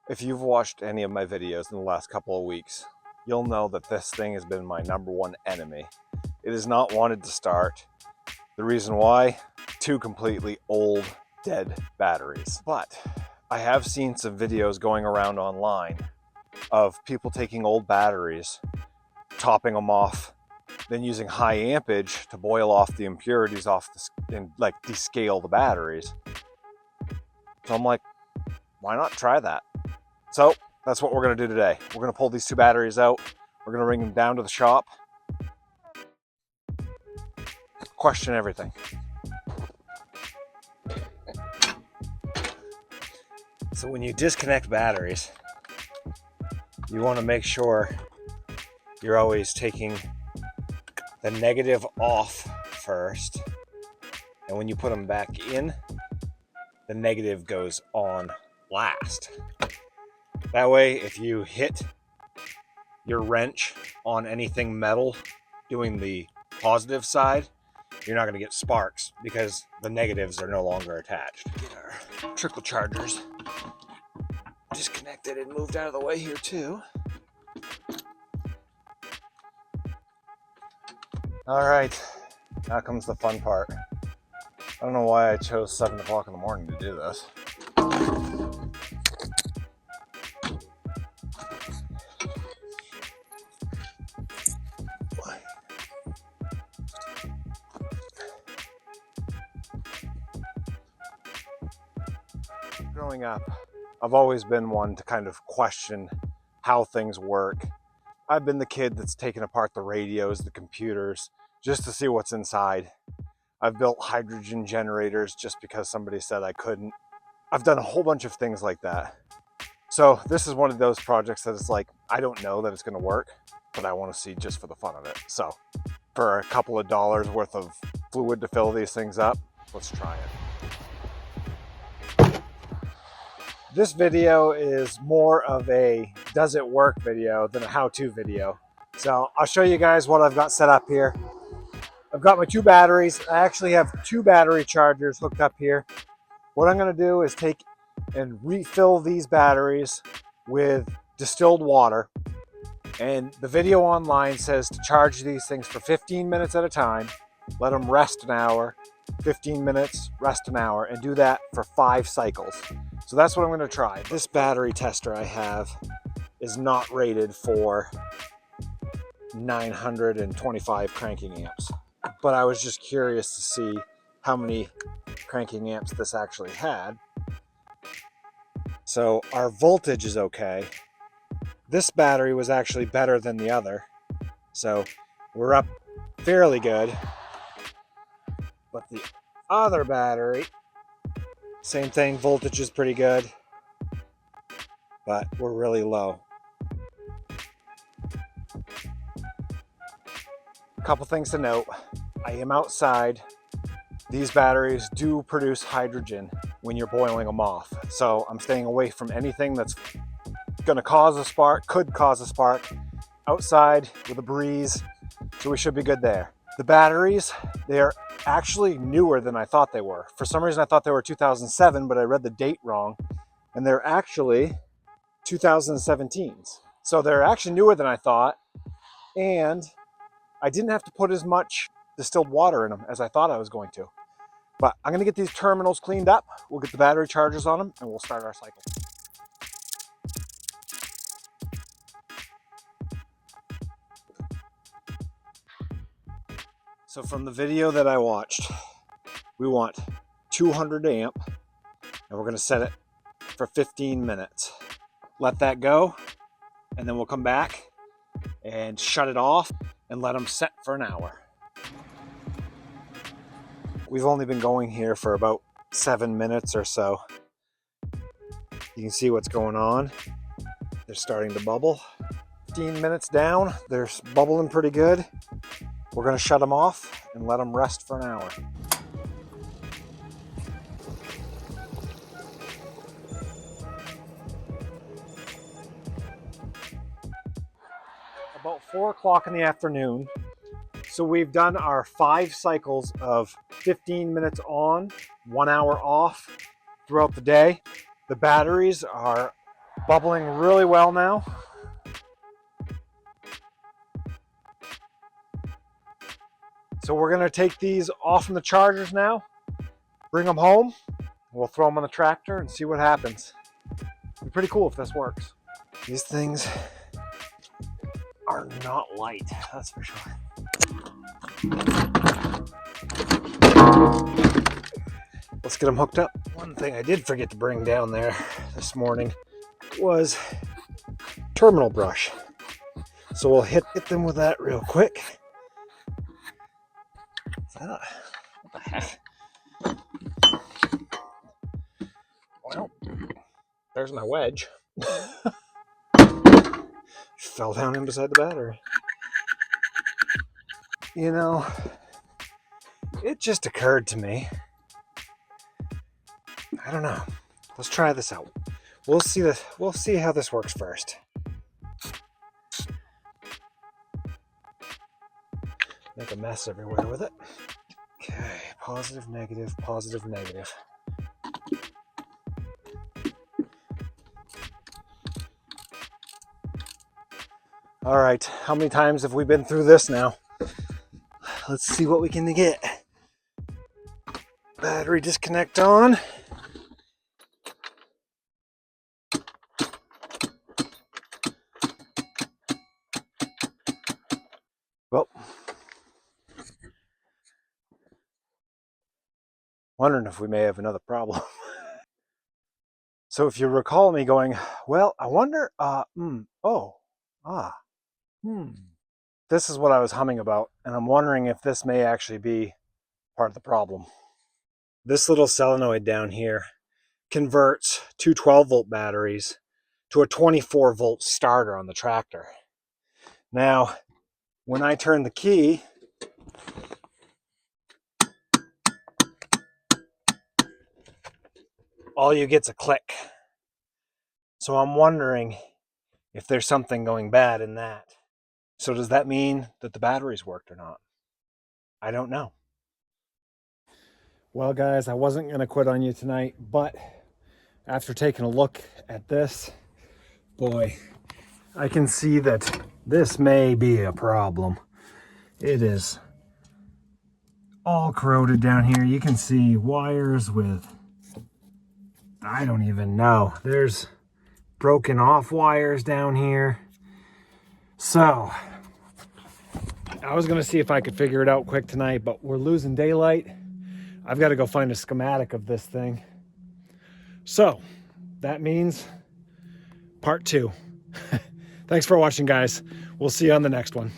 If you've watched any of my videos in the last couple of weeks, you'll know that this thing has been my #1 enemy. It has not wanted to start. The reason why? 2 completely old, dead batteries. But I have seen some videos going around online of people taking old batteries, topping them off, then using high ampage to boil off the impurities off and like descale the batteries. So I'm like, why not try that? So that's what we're gonna do today. We're gonna pull these 2 batteries out. We're gonna bring them down to the shop. Question everything. So when you disconnect batteries, you wanna make sure you're always taking the negative off first. And when you put them back in, the negative goes on last. That way, if you hit your wrench on anything metal doing the positive side, you're not going to get sparks because the negatives are no longer attached. Get our trickle chargers disconnected and moved out of the way here too. All right, now comes the fun part. I don't know why I chose 7 o'clock in the morning to do this. Growing up, I've always been one to kind of question how things work. I've been the kid that's taken apart the radios, the computers, just to see what's inside. I've built hydrogen generators just because somebody said I couldn't. I've done a whole bunch of things like that. So this is one of those projects that it's like, I don't know that it's gonna work, but I wanna see just for the fun of it. So for a couple of dollars worth of fluid to fill these things up, let's try it. This video is more of a does it work video than a how-to video. So I'll show you guys what I've got set up here. I've got my 2 batteries. I actually have 2 battery chargers hooked up here. What I'm gonna do is take and refill these batteries with distilled water. And the video online says to charge these things for 15 minutes at a time, let them rest an hour, 15 minutes, rest an hour, and do that for 5 cycles. So that's what I'm gonna try. This battery tester I have is not rated for 925 cranking amps, but I was just curious to see how many cranking amps this actually had. So our voltage is okay. This battery was actually better than the other, so we're up fairly good. But the other battery, same thing, voltage is pretty good, but we're really low. A couple things to note. I am outside. These batteries do produce hydrogen when you're boiling them off. So I'm staying away from anything that's gonna cause a spark, could cause a spark, outside with a breeze. So we should be good there. The batteries, they are actually newer than I thought they were. For some reason I thought they were 2007, but I read the date wrong, and they're actually 2017s. So they're actually newer than I thought, and I didn't have to put as much distilled water in them as I thought I was going to. But I'm gonna get these terminals cleaned up, we'll get the battery chargers on them, and we'll start our cycle. So from the video that I watched, we want 200 amp, and we're gonna set it for 15 minutes. Let that go, and then we'll come back and shut it off and let them set for an hour. We've only been going here for about 7 minutes or so. You can see what's going on. They're starting to bubble. 15 minutes down, they're bubbling pretty good. We're gonna shut them off and let them rest for an hour. About 4 o'clock in the afternoon. So we've done our 5 cycles of 15 minutes on, 1 hour off throughout the day. The batteries are Bubbling really well now. So we're gonna take these off from the chargers now, bring them home. We'll throw them on the tractor and see what happens. It'd be pretty cool if this works. These things are not light, that's for sure. Let's get them hooked up. One thing I did forget to bring down there this morning was terminal brush. So we'll hit them with that real quick. What the heck? Well, there's my wedge. Fell down in beside the battery. You know, it just occurred to me. I don't know. Let's try this out. We'll see how this works first. Make a mess everywhere with it. Okay, positive, negative, positive, negative. All right, how many times have we been through this now? Let's see what we can get. Battery disconnect on. Well, wondering if we may have another problem. So if you recall me going, well, I wonder, This is what I was humming about, and I'm wondering if this may actually be part of the problem. This little solenoid down here converts two 12-volt batteries to a 24-volt starter on the tractor. Now, when I turn the key, all you get's a click. So I'm wondering if there's something going bad in that. So does that mean that the batteries worked or not? I don't know. Well, guys, I wasn't going to quit on you tonight, but after taking a look at this, boy, I can see that this may be a problem. It is all corroded down here. You can see wires with, I don't even know. There's broken off wires down here. So I was gonna see if I could figure it out quick tonight, but we're losing daylight. I've got to go find a schematic of this thing. So that means part 2. Thanks for watching, guys. We'll see you on the next one.